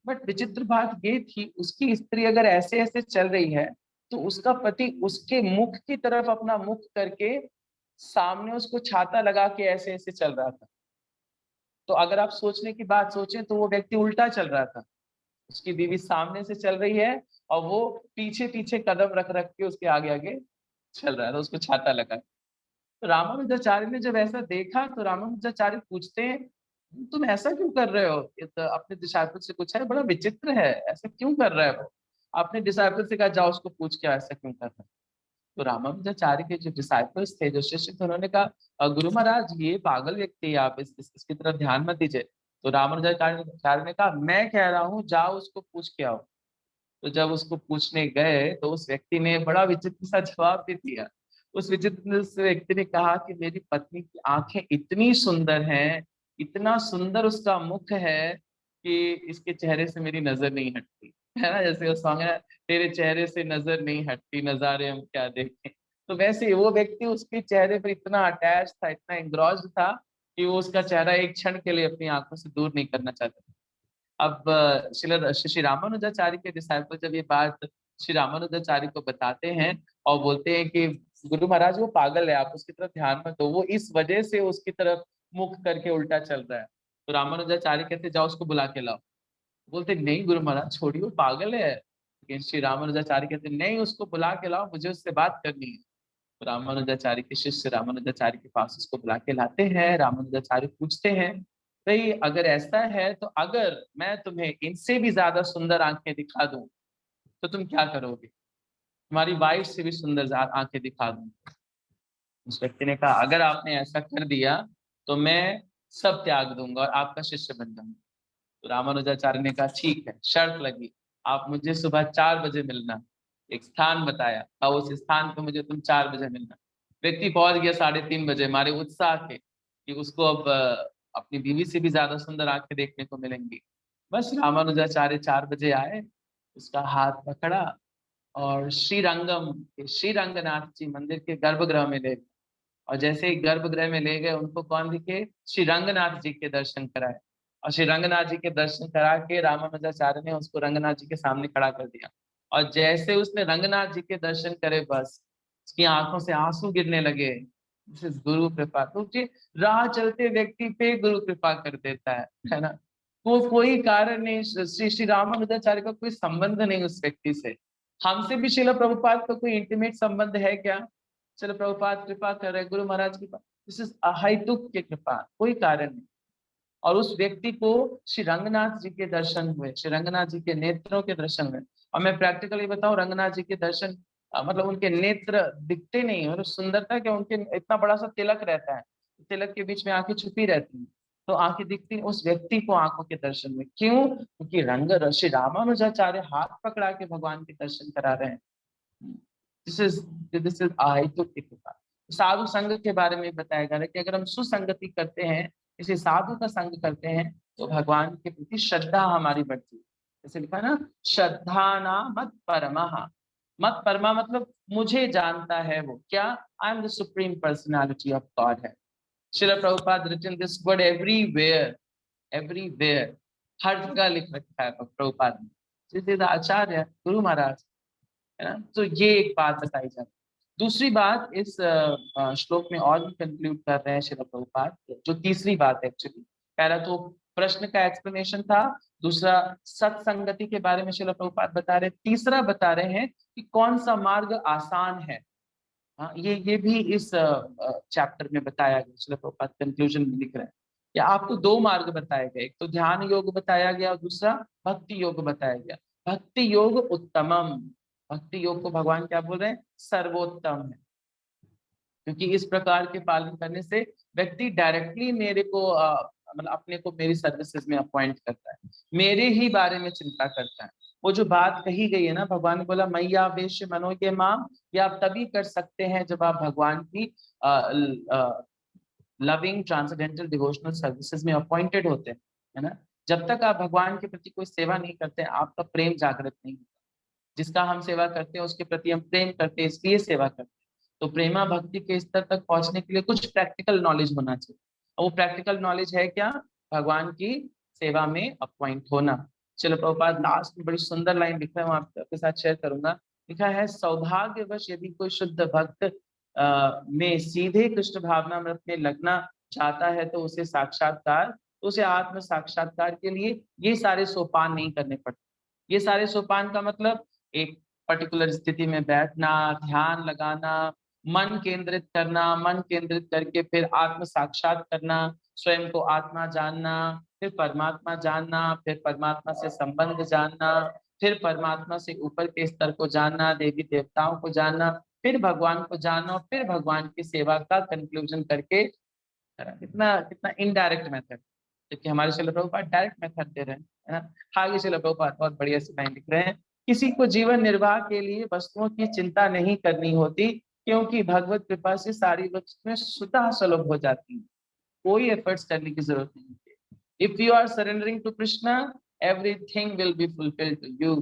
बट विचित्र बात ये थी, उसकी स्त्री अगर ऐसे ऐसे चल रही है तो उसका पति उसके मुख की तरफ अपना मुख करके सामने उसको छाता लगा के ऐसे ऐसे चल रहा था। तो अगर आप सोचने की बात सोचें तो वो व्यक्ति उल्टा चल रहा था। उसकी बीवी सामने से चल रही है और वो पीछे पीछे कदम रख रख के उसके आगे आगे चल रहा था, उसको छाता लगा। तो रामानुजाचार्य ने जब ऐसा देखा तो रामानुजाचार्य पूछते हैं, तुम ऐसा क्यों कर रहे हो, ये तो अपने डिसाइपल से कुछ है, बड़ा विचित्र है, ऐसा क्यों कर रहा है वो। अपने डिसाइपल से कहा, जाओ उसको पूछ के ऐसा क्यों कर रहा है। तो रामानुजाचार्य के जो डिसाइपल्स थे, जो शिष्य थे, उन्होंने कहा, गुरु महाराज ये पागल व्यक्ति है, आप इसकी तरफ ध्यान मत दीजिए। तो रामानुजाचार्य ने कहा, मैं कह रहा हूँ जाओ उसको पूछ के आओ। तो जब उसको पूछने गए तो उस व्यक्ति ने बड़ा विचित्र सा जवाब दे दिया। उस विचित्र से व्यक्ति ने कहा कि मेरी पत्नी की आंखें इतनी सुंदर हैं, इतना सुंदर उसका मुख है कि इसके चेहरे से मेरी नजर नहीं हटती, है ना, जैसे वो सॉन्ग है, तेरे चेहरे से नजर नहीं हटती, नजारे हम क्या देखें। तो वैसे ही वो व्यक्ति उसके चेहरे पर इतना अटैच था, इतना एंग्रॉस्ड था कि वो उसका चेहरा एक क्षण के लिए अपनी आंखों से दूर नहीं करना चाहता था। अब श्री रामानुजाचार्य के डिसाइपल जब ये बात श्री रामानुजाचार्य को बताते हैं और बोलते हैं कि गुरु महाराज वो पागल है, आप उसकी तरफ ध्यान मत दो, वो इस वजह से उसकी तरफ मुख करके उल्टा चल रहा है। तो रामानुजाचार्य कहते, जाओ उसको बुला के लाओ। बोलते, नहीं गुरु महाराज छोड़िए, वो पागल है। लेकिन श्री रामानुजाचार्य कहते, नहीं उसको बुला के लाओ, मुझे उससे बात करनी है। तो रामानुजाचार्य के शिष्य रामानुजाचार्य के पास उसको बुला के लाते हैं। रामानुजाचार्य पूछते हैं, भाई अगर ऐसा है तो अगर मैं तुम्हें इनसे भी ज्यादा सुंदर आंखें दिखा दूं तो तुम क्या करोगे, तुम्हारी वाइफ से भी सुंदर आंखें दिखा दूं। उस व्यक्ति ने कहा, अगर आपने ऐसा कर दिया तो मैं सब त्याग दूंगा और आपका शिष्य बन जाऊंगा। तो रामानुजाचार्य ने कहा, ठीक है, शर्त लगी, आप मुझे सुबह 4 बजे मिलना। एक स्थान बताया और उस स्थान पे मुझे तुम 4 बजे मिलना। व्यक्ति पहुंच गया 3:30 बजे, हमारे उत्साह के कि उसको अब अपनी बीवी से भी ज्यादा सुंदर आंखें देखने को मिलेंगी। बस रामानुजाचार्य 4 बजे आए, उसका हाथ पकड़ा और श्रीरंगम के श्री रंगनाथ जी मंदिर के गर्भगृह में ले गए। और जैसे ही गर्भगृह में ले गए, उनको कौन दिखे, श्री रंगनाथ जी के दर्शन कराए। और श्री रंगनाथ जी के दर्शन करा के रामानुजाचार्य ने उसको रंगनाथ जी के सामने खड़ा कर दिया। और जैसे उसने रंगनाथ जी के दर्शन करे, बस उसकी आंखों से आंसू गिरने लगे। दिस इज गुरु कृपा। तो राह चलते व्यक्ति पे गुरु कृपा कर देता है ना। वो कोई कारण नहीं, श्री श्री रामानुजाचार्य का कोई संबंध नहीं उस व्यक्ति से। हमसे भी श्रील प्रभुपाद का कोई इंटीमेट संबंध है क्या? चलो प्रभुपाद कृपा कर रहे, गुरु महाराज कृपा, दिस इज अहेतुक की कृपा, कोई कारण नहीं। और उस व्यक्ति को श्री रंगनाथ जी के दर्शन हुए, श्री रंगनाथ जी के नेत्रों के दर्शन हुए। और मैं प्रैक्टिकली बताऊं, रंगनाथ जी के दर्शन मतलब उनके नेत्र दिखते नहीं, मतलब सुंदरता क्या, उनके इतना बड़ा सा तिलक रहता है, तिलक के बीच में आंखें छुपी रहती हैं, तो आंखें दिखती नहीं। उस व्यक्ति को आंखों के दर्शन हुए, क्यों? क्योंकि रंग श्री रामानुजाचार्य हाथ पकड़ा के भगवान के दर्शन करा रहे हैं। दिस इज दिस इज अहेतुक की कृपा। साधु संग के बारे में बताया जा रहा है कि अगर हम सुसंगति करते हैं, किसी साधु का संग करते हैं, तो भगवान के प्रति श्रद्धा हमारी बढ़ती है। जैसे लिखा ना, श्रद्धा ना मत परमा। मत परमा मतलब मुझे जानता है वो क्या, I am the supreme personality of God है। Srila Prabhupada written this word everywhere, everywhere, हर जगह लिख रखा है प्रभुपाद ने। सीधे आचार्य गुरु महाराज, है ना। तो ये एक बात बताई जाती है। दूसरी बात इस श्लोक में और भी कंक्लूड कर रहे हैं श्रील प्रभुपाद, जो तीसरी बात है एक्चुअली। पहला तो प्रश्न का एक्सप्लेनेशन था, दूसरा सत्संगति के बारे में श्रील प्रभुपाद बता रहे, तीसरा बता रहे हैं कि कौन सा मार्ग आसान है। हाँ, ये भी इस चैप्टर में बताया गया। श्रील प्रभुपाद कंक्लूजन में लिख रहे हैं कि आपको 2 मार्ग बताए गए, एक तो ध्यान योग बताया गया और दूसरा भक्ति योग बताया गया। भक्ति योग उत्तमम, भक्ति योग को भगवान क्या बोल रहे हैं, सर्वोत्तम है। क्योंकि इस प्रकार के पालन करने से व्यक्ति डायरेक्टली मेरे को मतलब अपने को मेरी सर्विसेज में अपॉइंट करता है, मेरे ही बारे में चिंता करता है। वो जो बात कही गई है ना, भगवान ने बोला मैया वेश मनोगे माम, ये आप तभी कर सकते हैं जब आप भगवान की लविंग ट्रांसेंडेंटल डिवोशनल सर्विसेज में अपॉइंटेड होते हैं, है ना। जब तक आप भगवान के प्रति कोई सेवा नहीं करते, आपका प्रेम जागृत नहीं होता। जिसका हम सेवा करते हैं उसके प्रति हम प्रेम करते हैं, इसलिए सेवा करते हैं। तो प्रेमा भक्ति के स्तर तक पहुंचने के लिए कुछ प्रैक्टिकल नॉलेज होना चाहिए, और वो प्रैक्टिकल नॉलेज है क्या? भगवान की सेवा में अपॉइंट होना। चलो प्रभुपाद लास्ट में बड़ी सुंदर लाइन लिखा है, मैं आपके साथ शेयर करूंगा। लिखा है, सौभाग्यवश यदि कोई शुद्ध भक्त में सीधे कृष्ण भावना में अपने लगना चाहता है तो उसे साक्षात्कार, उसे आत्म साक्षात्कार के लिए ये सारे सोपान नहीं करने पड़ते। ये सारे सोपान का मतलब एक पर्टिकुलर स्थिति में बैठना, ध्यान लगाना, मन केंद्रित करना, मन केंद्रित करके फिर आत्म साक्षात करना, स्वयं को आत्मा जानना, फिर परमात्मा जानना, फिर परमात्मा से संबंध जानना, फिर परमात्मा से ऊपर के स्तर को जानना, देवी देवताओं को जानना, फिर भगवान को जानना, और फिर भगवान की सेवा का कंक्लूजन करके। कितना कितना इनडायरेक्ट मेथड, क्योंकि हमारे श्रील प्रभुपाद डायरेक्ट मेथड दे रहे हैं, है ना। आगे श्रील प्रभुपाद बहुत बढ़िया सी लाइन लिख रहे हैं, किसी को जीवन निर्वाह के लिए वस्तुओं की चिंता नहीं करनी होती, क्योंकि भगवत कृपा से सारी वस्तुएं स्वतः सुलभ हो जाती हैं, कोई एफर्ट्स करने की जरूरत नहीं है। If you are surrendering to Krishna, everything will be fulfilled to you.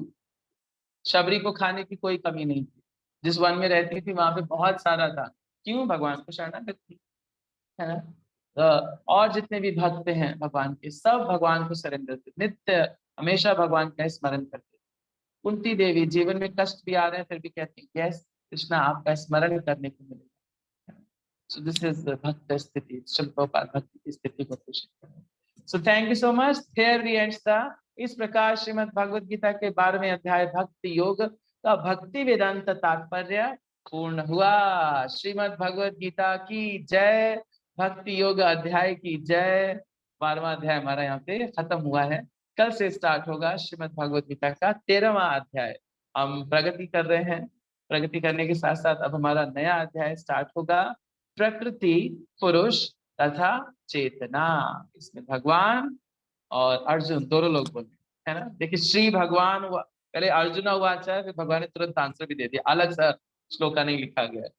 Shabari को खाने की कोई कमी नहीं थी, जिस वन में रहती थी वहां पे बहुत सारा था, क्यों? भगवान को शरणागत थी, है ना। और जितने भी भक्त हैं भगवान के, सब भगवान को सरेंडर थे, नित्य हमेशा भगवान का स्मरण करते। कुंती देवी जीवन में कष्ट भी आ रहे हैं फिर भी कहती है, यस कृष्णा आपका स्मरण करने को मिलेगा। सो दिस इज भक्त स्थिति, श्रील प्रभुपाद भक्ति की स्थिति को अप्रिशिएट कर रहे हैं। So thank you so much. Here we ends the, इस प्रकार श्रीमद् भगवद गीता के 12वें अध्याय भक्ति योग का भक्ति वेदांत तात्पर्य पूर्ण हुआ। श्रीमद् भगवद गीता की जय, भक्ति योग अध्याय की जय। 12वां अध्याय हमारा यहाँ पे खत्म हुआ है, कल से स्टार्ट होगा श्रीमद् भगवद गीता का 13वां अध्याय। हम प्रगति कर रहे हैं, प्रगति करने के साथ साथ अब हमारा नया अध्याय स्टार्ट होगा, प्रकृति, पुरुष तथा चेतना। इसमें भगवान और अर्जुन दोनों लोग बोले, है ना। देखिए श्री भगवान हुआ, पहले अर्जुन हुआ, अच्छा है, फिर भगवान ने तुरंत आंसर भी दे दिया, अलग सा श्लोका नहीं लिखा गया है।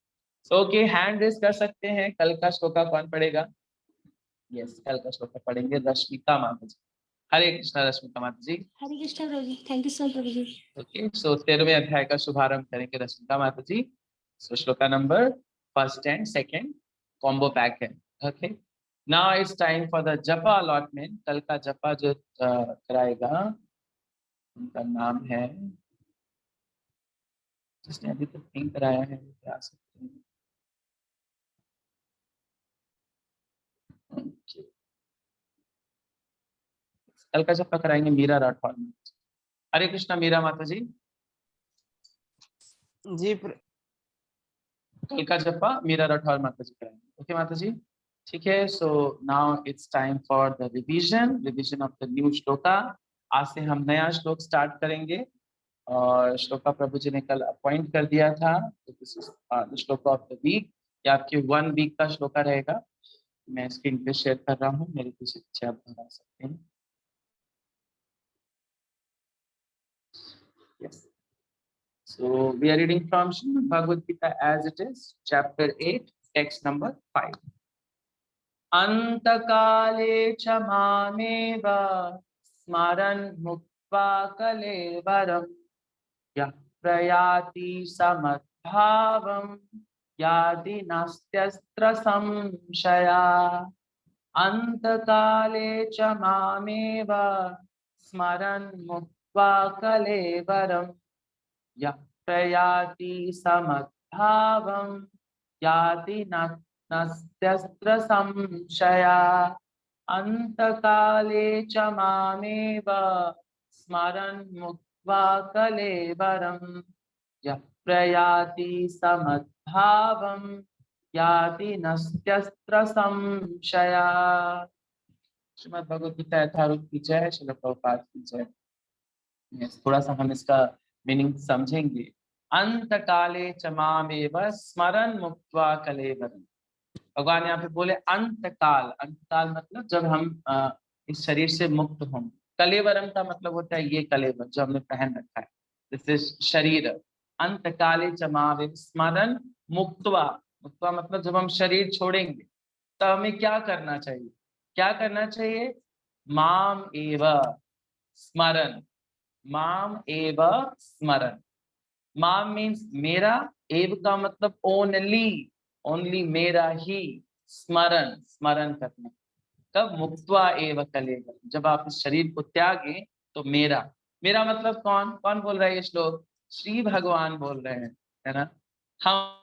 सो ओके, हैंड रेस कर सकते हैं। कल का श्लोका कौन पढ़ेगा? यस, कल का श्लोका पढ़ेंगे रश्मिका माता जी। हरे कृष्णा रश्मिका माता जी। हरे कृष्णा प्रभु जी, थैंक यू सो प्रभु जी। ओके, सो 13वें अध्याय का शुभारंभ करेंगे रश्मिका माता ji. So shloka number 1 and 2 combo pack है। Okay, now it's time for the japa allotment. कल का जपा जो कराएगा उनका नाम है, जिसने अभी तक नहीं कराया है क्या सकते हैं। Okay. कल का जपा कराएंगे मीरा राठौर। हरे कृष्णा मीरा माता जी। जी कल का जपा मीरा राठौर माता जी कराएंगे। ओके माता जी, ठीक है। So now it's time for the revision of the new shloka. आज से हम नया श्लोक स्टार्ट करेंगे, और श्लोका प्रभु जी ने कल अपॉइंट कर दिया था, तो this is the shloka of the week. ये आपके 1 वीक का श्लोका रहेगा। मैं स्क्रीन पे शेयर कर रहा हूँ, मेरे पीछे आप बना सकते हैं। Yes. So we are reading from Srimad Bhagavad Gita as it is, chapter 8, text number 5. Antakale cha mameva smaran mukva kalevaram yah prayati samadbhavam yadi nastyastra samshaya. Antakale cha mameva smaran mukva kalevaram यः प्रयाति समद्भावं याति नास्त्यस्त्र संशया। अंतकाले च मामेव स्मरन् मुक्त्वा कलेवरं यः प्रयाति समद्भावं याति नास्त्यस्त्र संशया। श्रीमद् भगवद गीता यथारूप की जय, श्रील प्रभुपाद की जय। थोड़ा सा हम इसका मीनिंग समझेंगे। अंत काले च मामेव स्मरन् मुक्त्वा कलेवरम। भगवान यहाँ पे बोले अंत काल। अंत काल मतलब जब हम इस शरीर से मुक्त हों। कलेवरम का मतलब होता है ये कलेवर जो हमने पहन रखा है, दिस इज शरीर। अंत काले च मामेव स्मरन् मुक्त्वा, मुक्त्वा मतलब जब हम शरीर छोड़ेंगे तब हमें क्या करना चाहिए? क्या करना चाहिए? माम एव स्मरन, माम एव स्मरन। माम मीन्स मेरा, एव का मतलब ओनली, ओनली मेरा ही, स्मरन स्मरण करना। कब? मुक्त्वा एव कलेवरम, जब आप इस शरीर को त्यागे तो मेरा, मेरा मतलब कौन कौन बोल रहा है ये श्लोक? श्री भगवान बोल रहे हैं, है ना। हम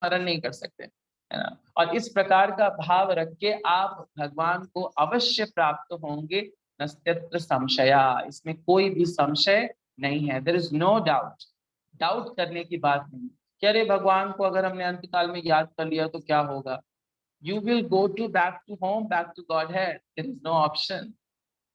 स्मरण नहीं कर सकते, है ना। और इस प्रकार का भाव रख के आप भगवान को अवश्य प्राप्त होंगे, नस्त्यत्र संशया, इसमें कोई भी संशय नहीं है। There is no doubt, doubt करने की बात नहीं कि अरे भगवान को अगर हमने अंतकाल में याद कर लिया तो क्या होगा। You will go to back to home, back to God है, there is no option.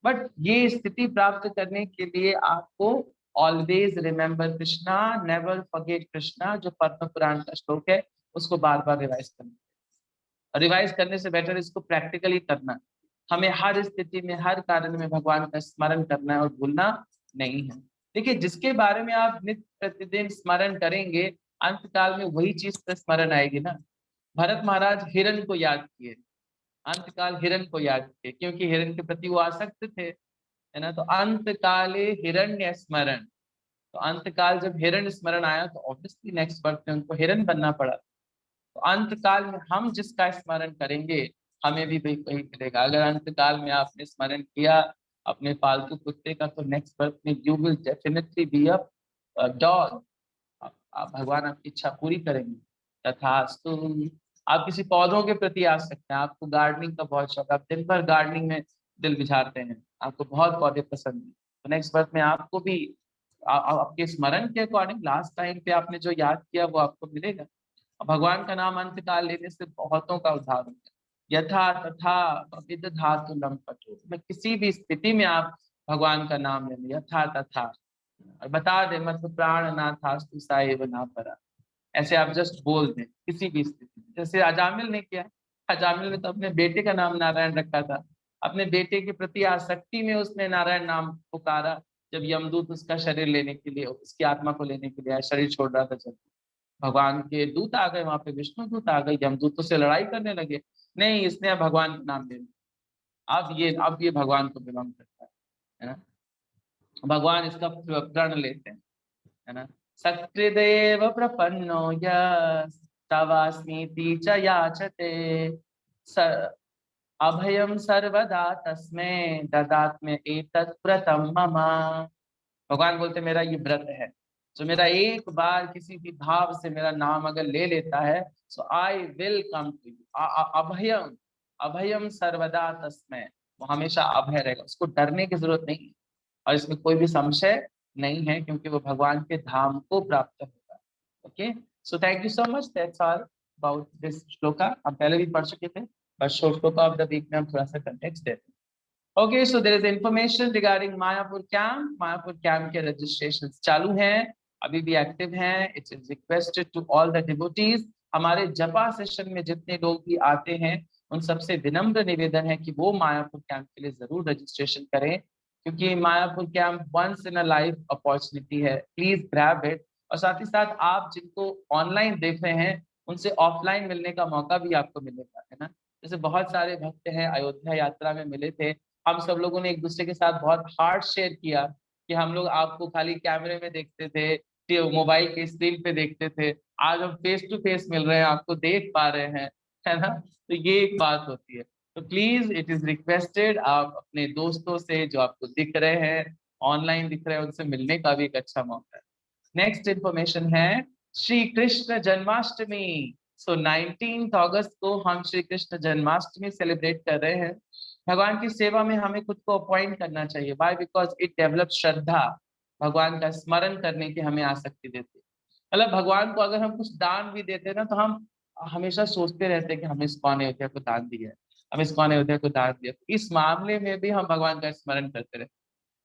But ये स्थिति प्राप्त करने के लिए आपको always remember Krishna, never forget Krishna, जो पद्म पुराण का श्लोक है, उसको बार बार रिवाइज करना। रिवाइज करने से बेटर इसको प्रैक्टिकली करना। हमें हर स्थिति में, हर कारण में भगवान का स्मरण करना है और भूलना नहीं है। देखिए, जिसके बारे में आप नित्य प्रतिदिन स्मरण करेंगे, अंतकाल में वही चीज का स्मरण आएगी ना। भरत महाराज हिरण को याद किए, अंतकाल हिरण को याद किए, क्योंकि हिरण के प्रति वो आसक्त थे, है ना। तो अंतकाले हिरण्य स्मरण, तो अंतकाल जब हिरण स्मरण आया तो ऑब्वियसली नेक्स्ट बर्थ में उनको हिरण बनना पड़ा। तो अंतकाल में हम जिसका स्मरण करेंगे, हमें भी वही मिलेगा। अगर अंतकाल में आपने स्मरण किया अपने पालतू कुत्ते का, तो नेक्स्ट बर्थ में you will definitely be a dog. आप भगवान आपकी इच्छा पूरी करेंगे, तथास्तु। आप किसी पौधों के प्रति आ सकते हैं, आपको गार्डनिंग का बहुत शौक, आप दिन भर गार्डनिंग में दिल बिझारते हैं, आपको बहुत पौधे पसंद है, तो नेक्स्ट बर्थ में आपको भी आपके स्मरण के अकॉर्डिंग लास्ट टाइम पे आपने जो याद किया वो आपको मिलेगा। भगवान का नाम अंतकाल लेने से बहुतों का उद्धार होता है। यथा तथा विदधातु लम पटु, में किसी भी स्थिति में आप भगवान का नाम ले लें, यथा तथा, और बता दे मत प्राण नाथास्तु साएव ना परा, ऐसे आप जस्ट बोल दें किसी भी स्थिति में। जैसे अजामिल ने किया, अजामिल ने तो अपने बेटे का नाम नारायण रखा था, अपने बेटे के प्रति आसक्ति में उसने नारायण नाम पुकारा। जब यमदूत उसका शरीर लेने के लिए, उसकी आत्मा को लेने के लिए शरीर छोड़ रहा था, जब भगवान के दूत आ गए, वहां पे विष्णु दूत आ गए, यमदूतों से लड़ाई करने लगे, नहीं इसने अब भगवान का नाम ले लिया, अब ये भगवान को बिलोंग करता है ना। भगवान इसका प्रण लेते हैं, है ना। सकृदेव प्रपन्नो यस्तावास्मीति च याचते, अभयम सर्वदा तस्मै ददात्म्य एतत् व्रतम मम। भगवान बोलते मेरा ये व्रत है, जो मेरा एक बार किसी भी भाव से मेरा नाम अगर ले लेता है, so I will come to you. अभयम, अभयम सर्वदा तस्मै, वो हमेशा अभय रहेगा, उसको डरने की जरूरत नहीं है, और इसमें कोई भी संशय नहीं है, क्योंकि वो भगवान के धाम को प्राप्त होगा। Okay, so thank you so much, that's all about this shloka. हम पहले भी पढ़ चुके थे, but shloka of the week में हम थोड़ा सा कंटेक्स्ट देते हैं। Okay, so there is information regarding Mayapur camp. Mayapur camp के रजिस्ट्रेशन चालू हैं, अभी भी एक्टिव हैं। It is requested to all the devotees, हमारे जपा सेशन में जितने लोग भी आते हैं, उन सबसे विनम्र निवेदन है कि वो मायापुर कैंप के लिए जरूर रजिस्ट्रेशन करें, क्योंकि Mayapur camp once in a life opportunity है। Please grab it. और साथ ही साथ आप जिनको ऑनलाइन देख रहे हैं, उनसे ऑफलाइन मिलने का मौका भी आपको मिलेगा, है ना। जैसे बहुत सारे भक्त हैं, अयोध्या यात्रा में मिले थे, हम सब लोगों ने एक दूसरे के साथ बहुत हार्ट शेयर किया कि हम लोग आपको खाली कैमरे में देखते थे, मोबाइल के स्क्रीन पे देखते थे, आज हम फेस टू फेस मिल रहे हैं, आपको देख पा रहे हैं, है ना। तो ये एक बात होती है। तो प्लीज इट इज रिक्वेस्टेड, आप अपने दोस्तों से जो आपको दिख रहे हैं, ऑनलाइन दिख रहे हैं, उनसे मिलने का भी एक अच्छा मौका है। नेक्स्ट इंफॉर्मेशन है श्री कृष्ण जन्माष्टमी। सो 19 अगस्त को हम श्री कृष्ण जन्माष्टमी सेलिब्रेट कर रहे हैं। भगवान की सेवा में हमें खुद को अपॉइंट करना चाहिए। व्हाई? बिकॉज इट डेवलप श्रद्धा, भगवान का स्मरण करने की हमें आसक्ति देती है। मतलब भगवान को अगर हम कुछ दान भी देते हैं ना, तो हम हमेशा सोचते रहते हैं कि हमें इस्कॉन अयोध्या को दान दिया है, हमें इस्कॉन अयोध्या को दान दिया। इस मामले में भी हम भगवान का स्मरण करते रहते हैं,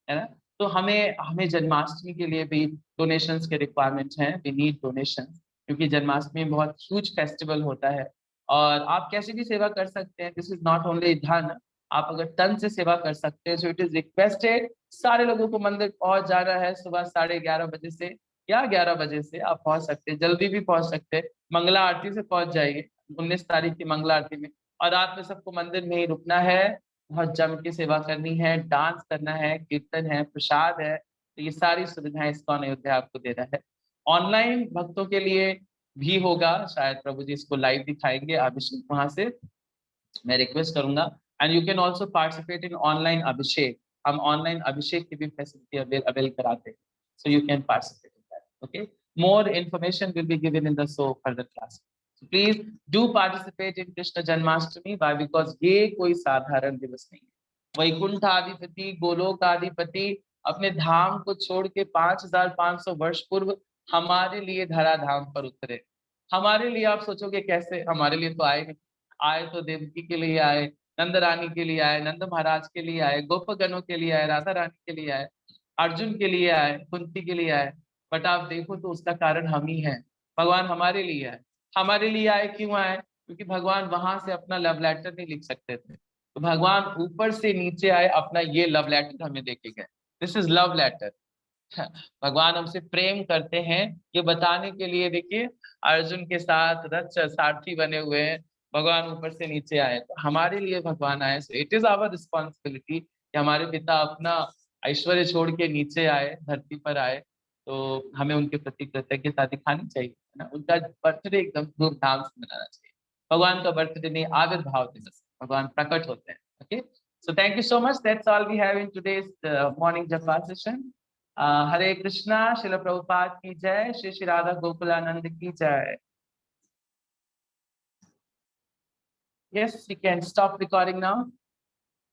है ना। तो हमें हमें जन्माष्टमी के लिए भी डोनेशंस के रिक्वायरमेंट हैं, वी नीड डोनेशन, क्योंकि जन्माष्टमी बहुत ह्यूज फेस्टिवल होता है। और आप कैसे भी सेवा कर सकते हैं, दिस इज नॉट ओनली धन, आप अगर तन से सेवा कर सकते हैं। सो इट इज रिक्वेस्टेड, सारे लोगों को मंदिर पहुंच जाना है सुबह 11:30 बजे से या 11 बजे से आप पहुंच सकते हैं, जल्दी भी पहुंच सकते हैं, मंगला आरती से पहुंच जाइए, 19 तारीख की मंगला आरती में। और रात में सबको मंदिर में ही रुकना है, बहुत जम के सेवा करनी है, डांस करना है, कीर्तन है, प्रसाद है, तो ये सारी सुविधाएं इस्कॉन अयोध्या आपको दे रहा है। ऑनलाइन भक्तों के लिए भी होगा, शायद प्रभु जी इसको लाइव दिखाएंगे अभिषेक वहां से, मैं रिक्वेस्ट करूंगा। And you can also participate in online abhishek, हम ऑनलाइन अभिषेक की भी फैसिलिटी अवेल कराते हैं, so you can participate in that. Okay, more information will be given in the so further class. Please do participate in Krishna Janmashtami, by because ये कोई साधारण दिवस नहीं है। वैकुंठ आधिपति, गोलोक आधिपति अपने धाम को छोड़ के 5500 वर्ष पूर्व हमारे लिए धराधाम पर उतरे। हमारे लिए आप सोचोगे कैसे, हमारे लिए तो आए, आए तो देवकी के लिए आए, नंद रानी के लिए आए, नंद महाराज के लिए आए, गोपगणों के लिए आए, राधा रानी के लिए आए, अर्जुन के लिए आए, कुंती के लिए आए। बट आप देखो तो उसका कारण हम ही है। भगवान हमारे लिए आए। हमारे लिए आए क्यों आए? क्योंकि भगवान वहां से अपना लव लेटर नहीं लिख सकते थे, तो भगवान ऊपर से नीचे आए, अपना ये लव लेटर हमें देके गए। This is love letter. भगवान हमसे प्रेम करते हैं, ये बताने के लिए देखिए अर्जुन के साथ रथ सारथी बने हुए हैं, भगवान ऊपर से नीचे आए, तो हमारे लिए भगवान आए। So it is our responsibility कि हमारे पिता अपना ऐश्वर्य छोड़ के नीचे आए, धरती पर आए, तो हमें उनके प्रति कृतज्ञता दिखानी चाहिए, है ना। उनका बर्थडे एकदम धूमधाम से मनाना चाहिए। भगवान का बर्थडे नहीं, आविर्भाव दिवस, भगवान प्रकट होते हैं। Okay, so thank you so much, that's all we have in today's morning japa session. Hare Krishna, Shrila Prabhupada की जय, श्री श्री राधा गोकुलानंद की जय। Yes, we can stop recording now.